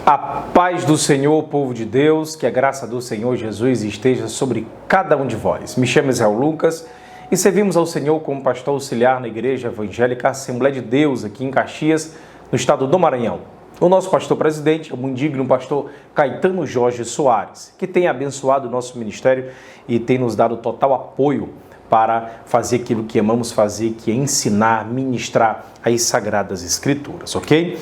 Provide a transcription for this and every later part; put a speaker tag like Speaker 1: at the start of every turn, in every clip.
Speaker 1: A paz do Senhor, povo de Deus, que a graça do Senhor Jesus esteja sobre cada um de vós. Me chamo Israel Lucas e servimos ao Senhor como pastor auxiliar na Igreja Evangélica Assembleia de Deus, aqui em Caxias, no estado do Maranhão. O nosso pastor-presidente é o muito digno pastor Caetano Jorge Soares, que tem abençoado o nosso ministério e tem nos dado total apoio para fazer aquilo que amamos fazer, que é ensinar, ministrar as Sagradas Escrituras, ok?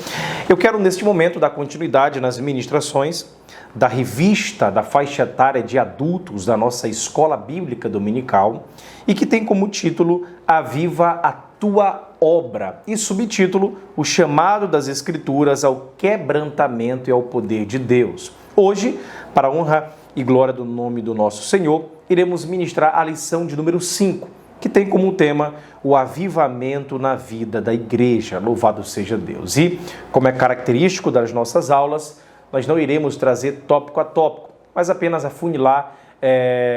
Speaker 1: Eu quero, neste momento, dar continuidade nas ministrações da revista da faixa etária de adultos da nossa Escola Bíblica Dominical e que tem como título Aviva a Tua Obra e subtítulo O Chamado das Escrituras ao Quebrantamento e ao Poder de Deus. Hoje, para a honra e glória do nome do nosso Senhor, iremos ministrar a lição de número 5, que tem como tema o avivamento na vida da igreja. Louvado seja Deus. E, como é característico das nossas aulas, nós não iremos trazer tópico a tópico, mas apenas afunilar,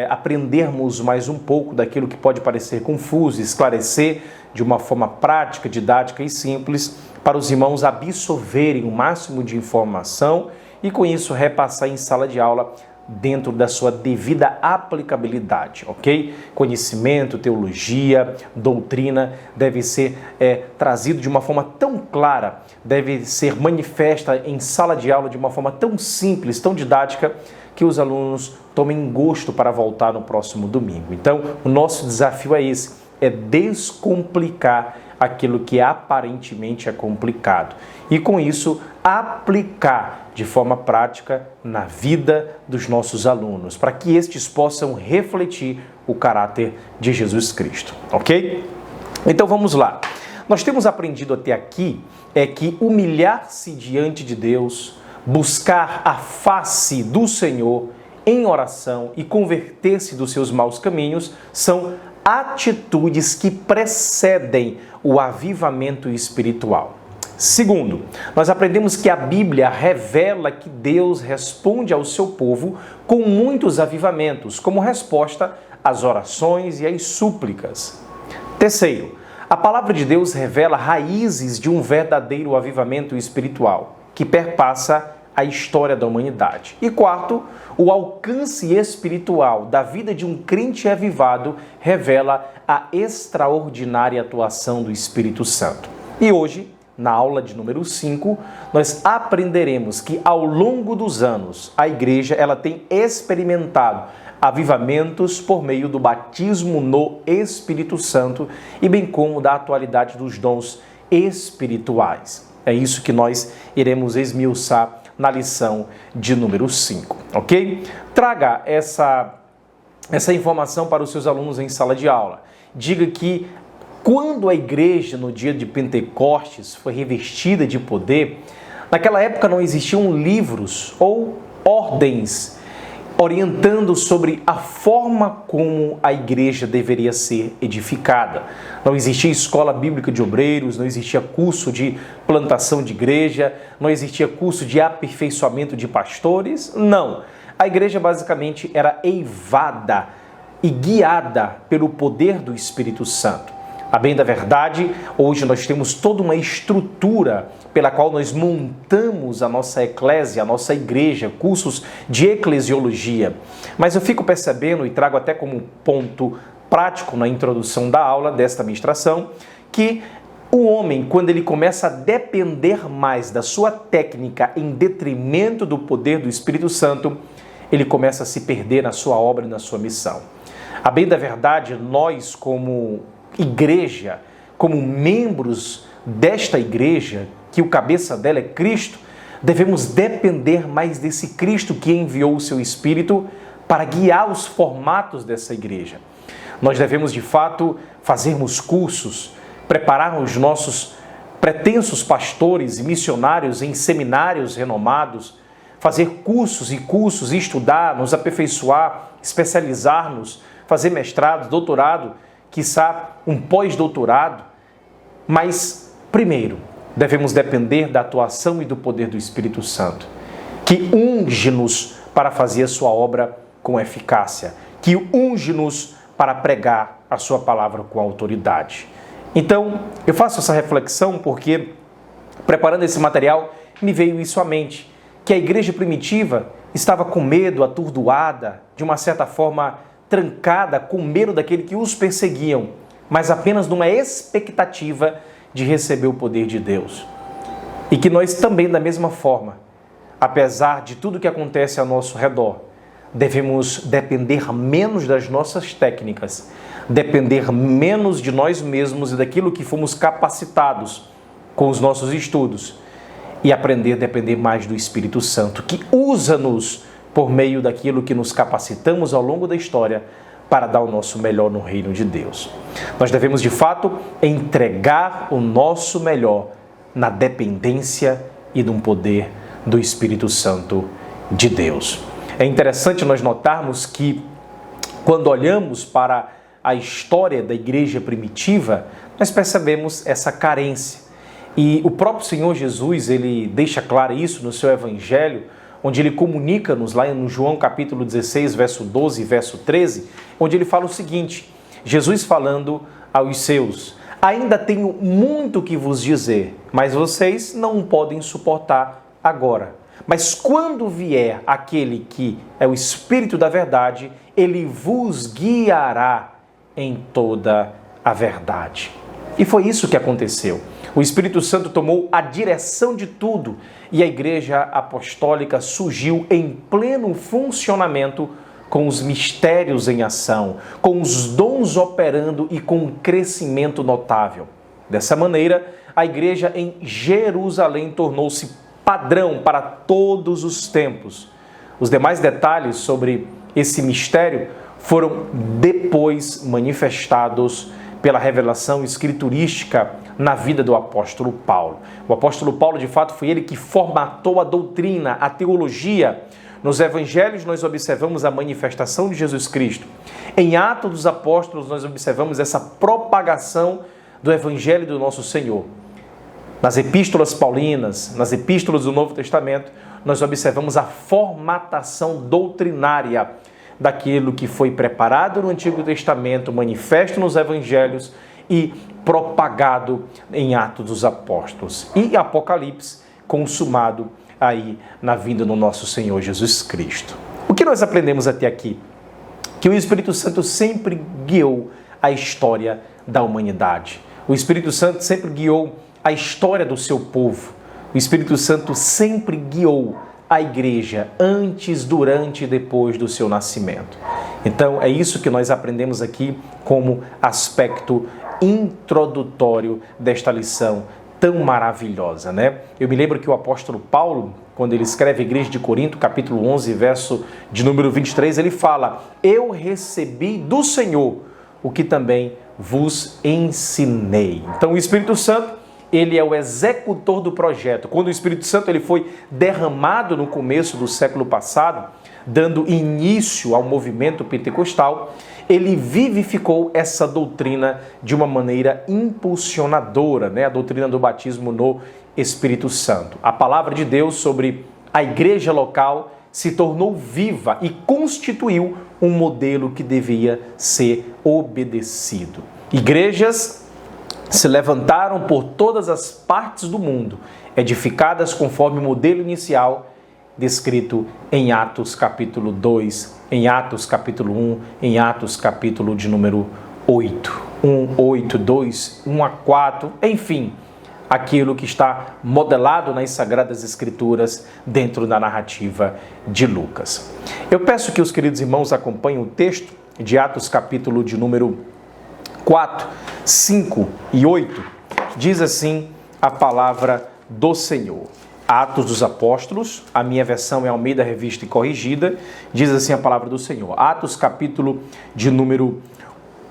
Speaker 1: aprendermos mais um pouco daquilo que pode parecer confuso, esclarecer de uma forma prática, didática e simples, para os irmãos absorverem o máximo de informação e, com isso, repassar em sala de aula dentro da sua devida aplicabilidade, ok? Conhecimento, teologia, doutrina deve ser trazido de uma forma tão clara, deve ser manifesta em sala de aula de uma forma tão simples, tão didática, que os alunos tomem gosto para voltar no próximo domingo. Então, o nosso desafio é esse, é descomplicar aquilo que aparentemente é complicado. E com isso, aplicar de forma prática na vida dos nossos alunos, para que estes possam refletir o caráter de Jesus Cristo, ok? Então vamos lá. Nós temos aprendido até aqui que humilhar-se diante de Deus, buscar a face do Senhor em oração e converter-se dos seus maus caminhos são atitudes que precedem o avivamento espiritual. Segundo, nós aprendemos que a Bíblia revela que Deus responde ao seu povo com muitos avivamentos, como resposta às orações e às súplicas. Terceiro, a palavra de Deus revela raízes de um verdadeiro avivamento espiritual, que perpassa a história da humanidade. E quarto, o alcance espiritual da vida de um crente avivado revela a extraordinária atuação do Espírito Santo. E hoje, na aula de número 5, nós aprenderemos que ao longo dos anos a igreja ela tem experimentado avivamentos por meio do batismo no Espírito Santo e bem como da atualidade dos dons espirituais. É isso que nós iremos esmiuçar na lição de número 5, ok? Traga essa informação para os seus alunos em sala de aula. Diga que quando a igreja, no dia de Pentecostes, foi revestida de poder, naquela época não existiam livros ou ordens orientando sobre a forma como a igreja deveria ser edificada. Não existia escola bíblica de obreiros, não existia curso de plantação de igreja, não existia curso de aperfeiçoamento de pastores, não. A igreja basicamente era eivada e guiada pelo poder do Espírito Santo. A bem da verdade, hoje nós temos toda uma estrutura pela qual nós montamos a nossa eclésia, a nossa igreja, cursos de eclesiologia. Mas eu fico percebendo, e trago até como ponto prático na introdução da aula desta ministração, que o homem, quando ele começa a depender mais da sua técnica em detrimento do poder do Espírito Santo, ele começa a se perder na sua obra e na sua missão. A bem da verdade, nós como igreja, como membros desta igreja, que o cabeça dela é Cristo, devemos depender mais desse Cristo que enviou o seu Espírito para guiar os formatos dessa igreja. Nós devemos, de fato, fazermos cursos, preparar os nossos pretensos pastores e missionários em seminários renomados, fazer cursos, estudar, nos aperfeiçoar, especializar-nos, fazer mestrado, doutorado, quiçá um pós-doutorado, mas, primeiro, devemos depender da atuação e do poder do Espírito Santo, que unge-nos para fazer a sua obra com eficácia, que unge-nos para pregar a sua palavra com autoridade. Então, eu faço essa reflexão porque, preparando esse material, me veio isso à mente, que a igreja primitiva estava com medo, atordoada, de uma certa forma trancada, com medo daquele que os perseguiam, mas apenas numa expectativa de receber o poder de Deus. E que nós também, da mesma forma, apesar de tudo que acontece ao nosso redor, devemos depender menos das nossas técnicas, depender menos de nós mesmos e daquilo que fomos capacitados com os nossos estudos e aprender a depender mais do Espírito Santo, que usa-nos por meio daquilo que nos capacitamos ao longo da história para dar o nosso melhor no reino de Deus. Nós devemos, de fato, entregar o nosso melhor na dependência e no poder do Espírito Santo de Deus. É interessante nós notarmos que, quando olhamos para a história da igreja primitiva, nós percebemos essa carência. E o próprio Senhor Jesus, ele deixa claro isso no seu Evangelho, onde ele comunica-nos lá no João capítulo 16, verso 12 e verso 13, onde ele fala o seguinte, Jesus falando aos seus: ainda tenho muito que vos dizer, mas vocês não podem suportar agora. Mas quando vier aquele que é o Espírito da verdade, ele vos guiará em toda a verdade. E foi isso que aconteceu. O Espírito Santo tomou a direção de tudo e a Igreja Apostólica surgiu em pleno funcionamento, com os mistérios em ação, com os dons operando e com um crescimento notável. Dessa maneira, a Igreja em Jerusalém tornou-se padrão para todos os tempos. Os demais detalhes sobre esse mistério foram depois manifestados pela revelação escriturística na vida do apóstolo Paulo. O apóstolo Paulo, de fato, foi ele que formatou a doutrina, a teologia. Nos evangelhos nós observamos a manifestação de Jesus Cristo. Em Atos dos Apóstolos nós observamos essa propagação do evangelho do nosso Senhor. Nas epístolas paulinas, nas epístolas do Novo Testamento, nós observamos a formatação doutrinária daquilo que foi preparado no Antigo Testamento, manifesto nos Evangelhos e propagado em Atos dos Apóstolos. E Apocalipse, consumado aí na vinda do nosso Senhor Jesus Cristo. O que nós aprendemos até aqui? Que o Espírito Santo sempre guiou a história da humanidade. O Espírito Santo sempre guiou a história do seu povo. O Espírito Santo sempre guiou a igreja antes, durante e depois do seu nascimento. Então, é isso que nós aprendemos aqui como aspecto introdutório desta lição tão maravilhosa, né? Eu me lembro que o apóstolo Paulo, quando ele escreve a Igreja de Corinto, capítulo 11, verso de número 23, ele fala: eu recebi do Senhor o que também vos ensinei. Então, o Espírito Santo, ele é o executor do projeto. Quando o Espírito Santo ele foi derramado no começo do século passado, dando início ao movimento pentecostal, ele vivificou essa doutrina de uma maneira impulsionadora, né? A doutrina do batismo no Espírito Santo. A palavra de Deus sobre a igreja local se tornou viva e constituiu um modelo que devia ser obedecido. Igrejas se levantaram por todas as partes do mundo, edificadas conforme o modelo inicial descrito em Atos capítulo 2, em Atos capítulo 1, em Atos capítulo de número 8. 1, 8, 2, 1 a 4, enfim, aquilo que está modelado nas Sagradas Escrituras dentro da narrativa de Lucas. Eu peço que os queridos irmãos acompanhem o texto de Atos capítulo de número 4, 5 e 8, diz assim a palavra do Senhor. Atos dos Apóstolos, a minha versão é Almeida Revista e Corrigida, diz assim a palavra do Senhor. Atos capítulo de número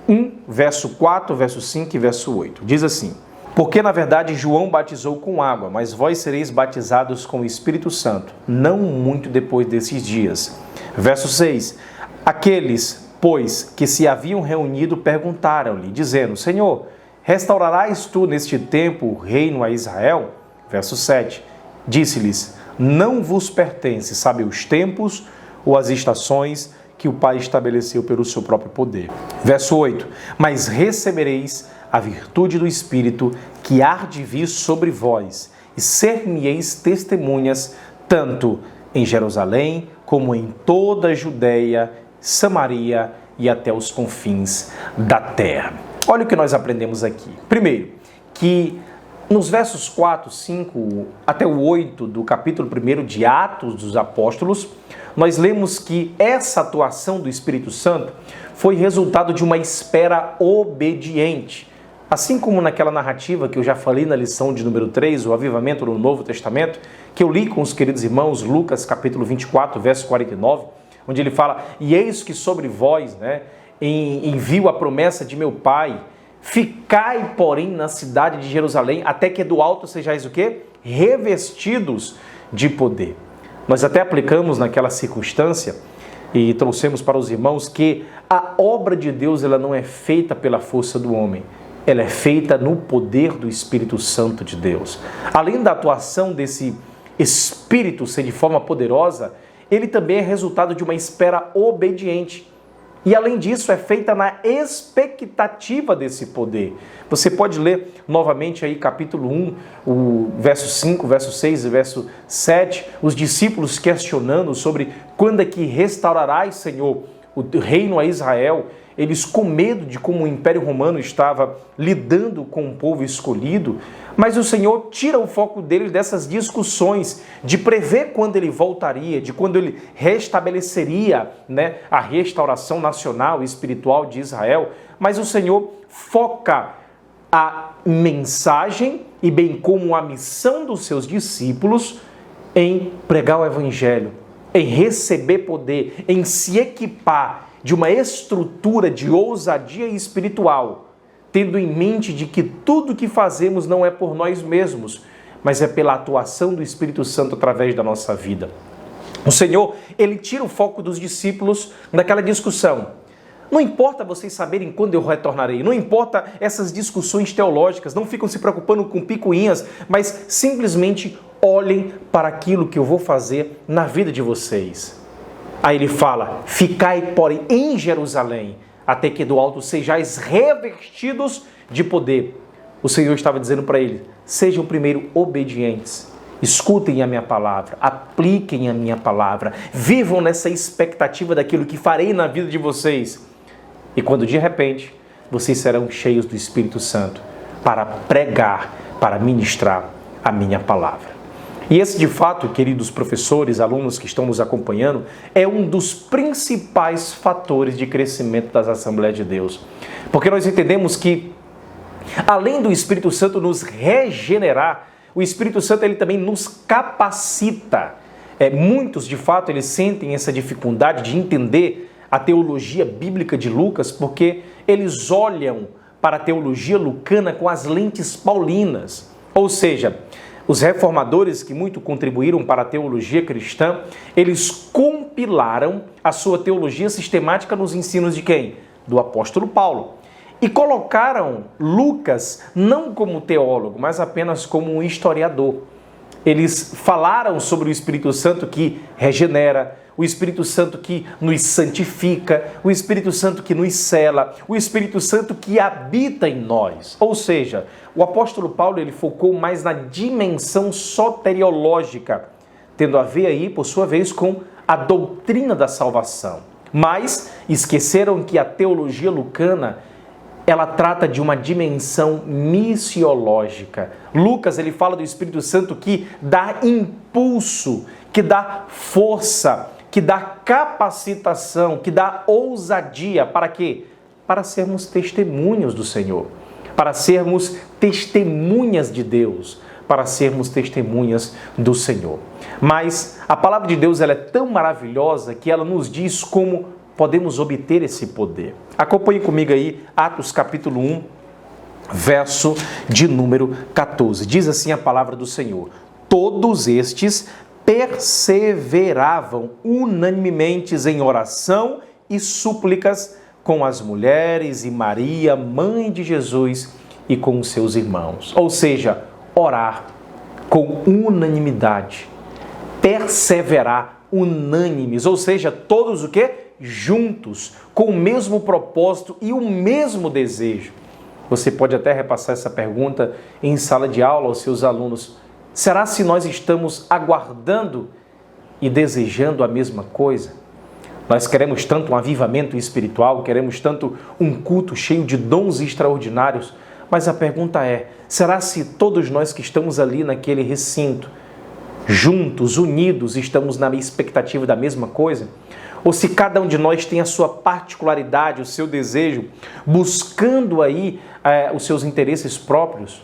Speaker 1: 1, verso 4, verso 5 e verso 8. Diz assim: porque na verdade João batizou com água, mas vós sereis batizados com o Espírito Santo, não muito depois desses dias. Verso 6. Aqueles, pois, que se haviam reunido, perguntaram-lhe, dizendo: Senhor, restaurarás tu neste tempo o reino a Israel? Verso 7. Disse-lhes: não vos pertence saber os tempos ou as estações que o Pai estabeleceu pelo seu próprio poder. Verso 8. Mas recebereis a virtude do Espírito que há de vir sobre vós, e ser-me-eis testemunhas tanto em Jerusalém como em toda a Judéia, Samaria e até os confins da terra. Olha o que nós aprendemos aqui. Primeiro, que nos versos 4, 5 até o 8 do capítulo 1 de Atos dos Apóstolos, nós lemos que essa atuação do Espírito Santo foi resultado de uma espera obediente. Assim como naquela narrativa que eu já falei na lição de número 3, o avivamento no Novo Testamento, que eu li com os queridos irmãos, Lucas capítulo 24, verso 49, onde ele fala, e eis que sobre vós, envio a promessa de meu Pai, ficai, porém, na cidade de Jerusalém, até que do alto sejais o quê? Revestidos de poder. Nós até aplicamos naquela circunstância e trouxemos para os irmãos que a obra de Deus ela não é feita pela força do homem, ela é feita no poder do Espírito Santo de Deus. Além da atuação desse Espírito ser de forma poderosa, ele também é resultado de uma espera obediente. E além disso, é feita na expectativa desse poder. Você pode ler novamente aí capítulo 1, o verso 5, verso 6 e verso 7, os discípulos questionando sobre quando é que restaurarás, Senhor, o reino a Israel. Eles com medo de como o Império Romano estava lidando com o povo escolhido, mas o Senhor tira o foco deles dessas discussões, de prever quando ele voltaria, de quando ele restabeleceria a restauração nacional e espiritual de Israel, mas o Senhor foca a mensagem e bem como a missão dos seus discípulos em pregar o Evangelho, em receber poder, em se equipar de uma estrutura de ousadia espiritual, tendo em mente de que tudo que fazemos não é por nós mesmos, mas é pela atuação do Espírito Santo através da nossa vida. O Senhor, ele tira o foco dos discípulos daquela discussão. Não importa vocês saberem quando eu retornarei, não importa essas discussões teológicas, não ficam se preocupando com picuinhas, mas simplesmente olhem para aquilo que eu vou fazer na vida de vocês. Aí ele fala, ficai, porém, em Jerusalém, até que do alto sejais revestidos de poder. O Senhor estava dizendo para ele, sejam primeiro obedientes, escutem a minha palavra, apliquem a minha palavra, vivam nessa expectativa daquilo que farei na vida de vocês. E quando de repente, vocês serão cheios do Espírito Santo para pregar, para ministrar a minha palavra. E esse, de fato, queridos professores, alunos que estão nos acompanhando, é um dos principais fatores de crescimento das Assembleias de Deus. Porque nós entendemos que, além do Espírito Santo nos regenerar, o Espírito Santo ele também nos capacita. Muitos, de fato, eles sentem essa dificuldade de entender a teologia bíblica de Lucas, porque eles olham para a teologia lucana com as lentes paulinas. Ou seja, os reformadores que muito contribuíram para a teologia cristã, eles compilaram a sua teologia sistemática nos ensinos de quem? Do apóstolo Paulo. E colocaram Lucas não como teólogo, mas apenas como um historiador. Eles falaram sobre o Espírito Santo que regenera, o Espírito Santo que nos santifica, o Espírito Santo que nos sela, o Espírito Santo que habita em nós. Ou seja, o apóstolo Paulo ele focou mais na dimensão soteriológica, tendo a ver aí, por sua vez, com a doutrina da salvação. Mas esqueceram que a teologia lucana ela trata de uma dimensão missiológica. Lucas ele fala do Espírito Santo que dá impulso, que dá força, que dá capacitação, que dá ousadia. Para quê? Para sermos testemunhos do Senhor, para sermos testemunhas de Deus, para sermos testemunhas do Senhor. Mas a palavra de Deus ela é tão maravilhosa que ela nos diz como podemos obter esse poder. Acompanhe comigo aí Atos capítulo 1, verso de número 14. Diz assim a palavra do Senhor: todos estes perseveravam unanimemente em oração e súplicas com as mulheres e Maria, mãe de Jesus, e com os seus irmãos. Ou seja, orar com unanimidade, perseverar unânimes, ou seja, todos o quê? Juntos, com o mesmo propósito e o mesmo desejo. Você pode até repassar essa pergunta em sala de aula aos seus alunos. Será se nós estamos aguardando e desejando a mesma coisa? Nós queremos tanto um avivamento espiritual, queremos tanto um culto cheio de dons extraordinários, mas a pergunta é, será se todos nós que estamos ali naquele recinto, juntos, unidos, estamos na expectativa da mesma coisa? Ou se cada um de nós tem a sua particularidade, o seu desejo, buscando aí os seus interesses próprios?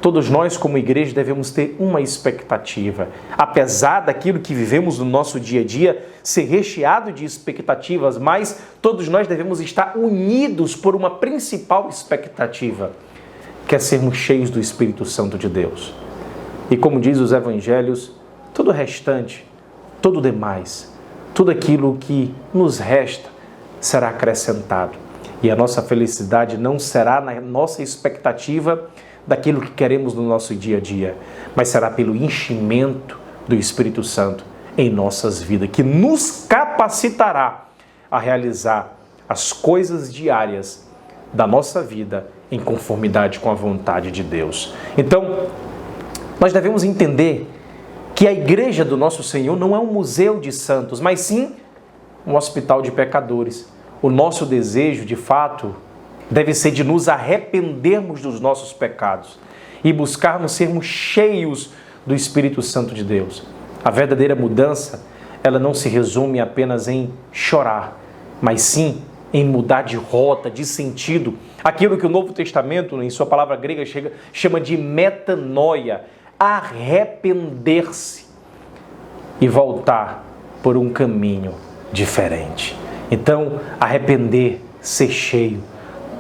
Speaker 1: Todos nós, como igreja, devemos ter uma expectativa. Apesar daquilo que vivemos no nosso dia a dia ser recheado de expectativas, mas todos nós devemos estar unidos por uma principal expectativa, que é sermos cheios do Espírito Santo de Deus. E como diz os evangelhos, todo o restante, todo o demais, tudo aquilo que nos resta será acrescentado. E a nossa felicidade não será na nossa expectativa daquilo que queremos no nosso dia a dia, mas será pelo enchimento do Espírito Santo em nossas vidas, que nos capacitará a realizar as coisas diárias da nossa vida em conformidade com a vontade de Deus. Então, nós devemos entender que a igreja do nosso Senhor não é um museu de santos, mas sim um hospital de pecadores. O nosso desejo, de fato, deve ser de nos arrependermos dos nossos pecados e buscarmos sermos cheios do Espírito Santo de Deus. A verdadeira mudança, ela não se resume apenas em chorar, mas sim em mudar de rota, de sentido. Aquilo que o Novo Testamento, em sua palavra grega, chama de metanoia, arrepender-se e voltar por um caminho diferente. Então, arrepender, ser cheio.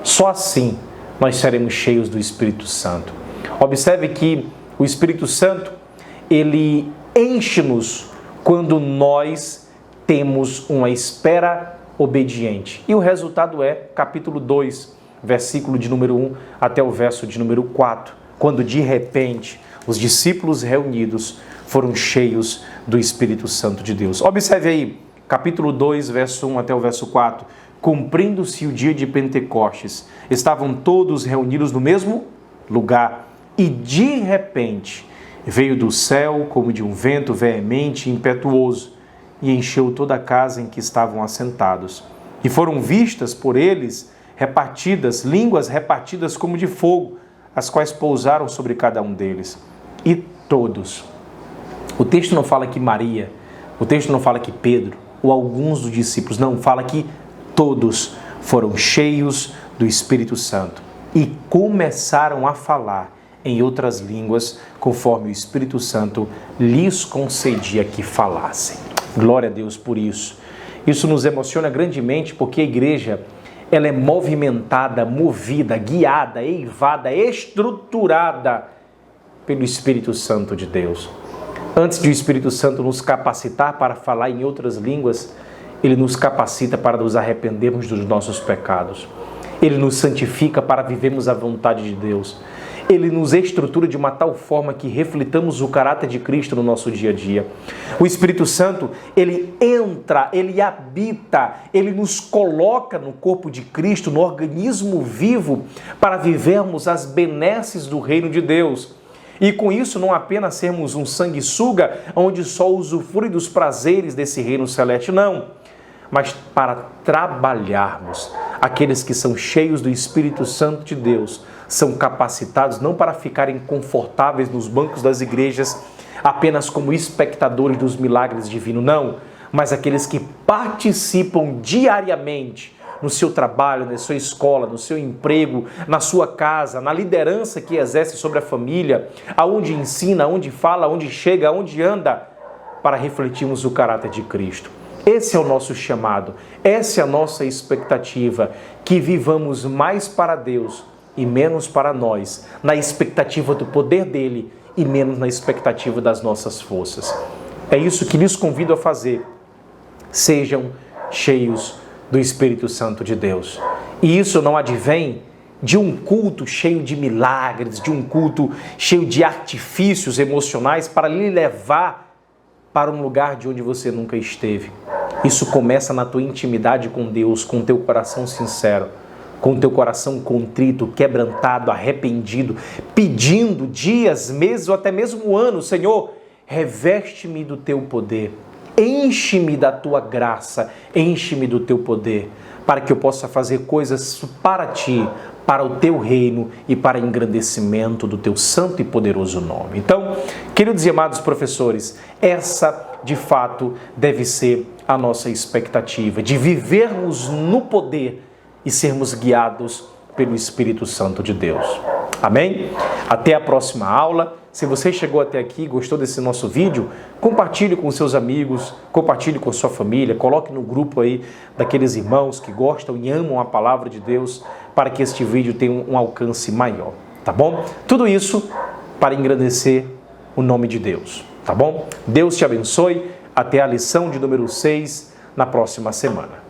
Speaker 1: Só assim nós seremos cheios do Espírito Santo. Observe que o Espírito Santo, ele enche-nos quando nós temos uma espera obediente. E o resultado é capítulo 2, versículo de número 1 até o verso de número 4, quando de repente os discípulos reunidos foram cheios do Espírito Santo de Deus. Observe aí, capítulo 2, verso 1 até o verso 4. Cumprindo-se o dia de Pentecostes, estavam todos reunidos no mesmo lugar e de repente veio do céu como de um vento veemente e impetuoso e encheu toda a casa em que estavam assentados. E foram vistas por eles línguas repartidas como de fogo, as quais pousaram sobre cada um deles. E todos. O texto não fala que Maria, o texto não fala que Pedro ou alguns dos discípulos, não, fala que todos foram cheios do Espírito Santo e começaram a falar em outras línguas, conforme o Espírito Santo lhes concedia que falassem. Glória a Deus por isso. Isso nos emociona grandemente porque a igreja, ela é movimentada, movida, guiada, eivada, estruturada pelo Espírito Santo de Deus. Antes de o Espírito Santo nos capacitar para falar em outras línguas, ele nos capacita para nos arrependermos dos nossos pecados. Ele nos santifica para vivermos a vontade de Deus. Ele nos estrutura de uma tal forma que reflitamos o caráter de Cristo no nosso dia a dia. O Espírito Santo, ele entra, ele habita, ele nos coloca no corpo de Cristo, no organismo vivo, para vivermos as benesses do reino de Deus. E com isso não apenas sermos um sanguessuga, onde só usufrui dos prazeres desse reino celeste, não. Mas para trabalharmos. Aqueles que são cheios do Espírito Santo de Deus são capacitados não para ficarem confortáveis nos bancos das igrejas apenas como espectadores dos milagres divinos, não. Mas aqueles que participam diariamente no seu trabalho, na sua escola, no seu emprego, na sua casa, na liderança que exerce sobre a família, aonde ensina, aonde fala, aonde chega, aonde anda, para refletirmos o caráter de Cristo. Esse é o nosso chamado, essa é a nossa expectativa, que vivamos mais para Deus e menos para nós, na expectativa do poder dele e menos na expectativa das nossas forças. É isso que lhes convido a fazer. Sejam cheios do Espírito Santo de Deus. E isso não advém de um culto cheio de milagres, de um culto cheio de artifícios emocionais para lhe levar para um lugar de onde você nunca esteve. Isso começa na tua intimidade com Deus, com o teu coração sincero, com o teu coração contrito, quebrantado, arrependido, pedindo dias, meses ou até mesmo anos: Senhor, reveste-me do teu poder, enche-me da tua graça, enche-me do teu poder, para que eu possa fazer coisas para ti, para o teu reino e para engrandecimento do teu santo e poderoso nome. Então, queridos e amados professores, essa de fato deve ser a nossa expectativa, de vivermos no poder e sermos guiados pelo Espírito Santo de Deus. Amém? Até a próxima aula. Se você chegou até aqui e gostou desse nosso vídeo, compartilhe com seus amigos, compartilhe com sua família, coloque no grupo aí daqueles irmãos que gostam e amam a palavra de Deus, para que este vídeo tenha um alcance maior, tá bom? Tudo isso para engrandecer o nome de Deus, tá bom? Deus te abençoe. Até a lição de número 6 na próxima semana.